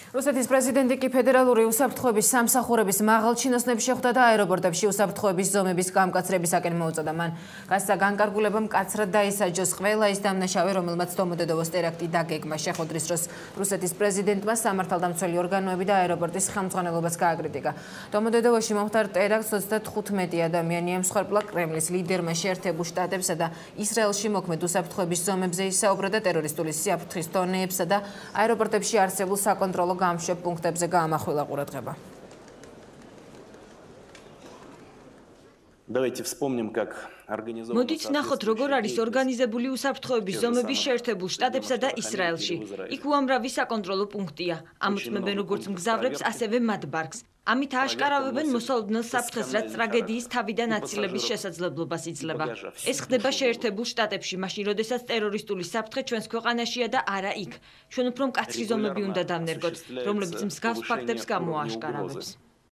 რუსეთის პრეზიდენტი კი ფედერალური უსაფრთხოების სამსახურების მაღალ ჩინოსნებს შეხვდა და აეროპორტებში უსაფრთხოების ზომების გამკაცრებისაკენ მოუწოდა. მან გასცა განკარგულებამ მკაცრად დაისაჯოს ყველა ის დამნაშავე, რომელმაც დომოდედოვოს ტერაქტი დაგეგმა. შეხვედრის დროს რუსეთის პრეზიდენტმა სამართალდამცველი ორგანოები და აეროპორტის ხელმძღვანელობას გააკრიტიკა. დომოდედოვოში მომხდარ ტერაქტს 35 ადამიანი ემსხვერპლა. კრემლის ლიდერმა შეერთებულ შტატებსა და ისრაელში მოქმედ უსაფრთხოების ზომებზე ისაუბრა და ტერორისტული საფრთხის დონეებსა და აეროპორტებში არსებულ საკონტროლო გამშვებ პუნქტებზე გაამახვილა ყურადღება. მოდით ნახოთ, როგორ არის ორგანიზებული უსაფრთხოების ზომები შეერთებულ შტატებსა და ისრაელში. იქ უამრავი საკონტროლო პუნქტია. ამოწმებენ როგორც მგზავრებს, ასევე მათ ბარგს. ამით აშკარავებენ მოსალოდნელ საფრთხეს, რაც ტრაგედიის თავიდან აცილების შესაძლებლობას იძლევა. ეს ხდება შეერთებულ შტატებში, მაშინ, როდესაც ტერორისტული საფრთხე ჩვენს ქვეყანაშია და არა იქ. ჩვენ უფრო მკაცრი ზომები უნდა დავნერგოთ, რომლებიც მსგავს ფაქტებს გამოააშკარავებს.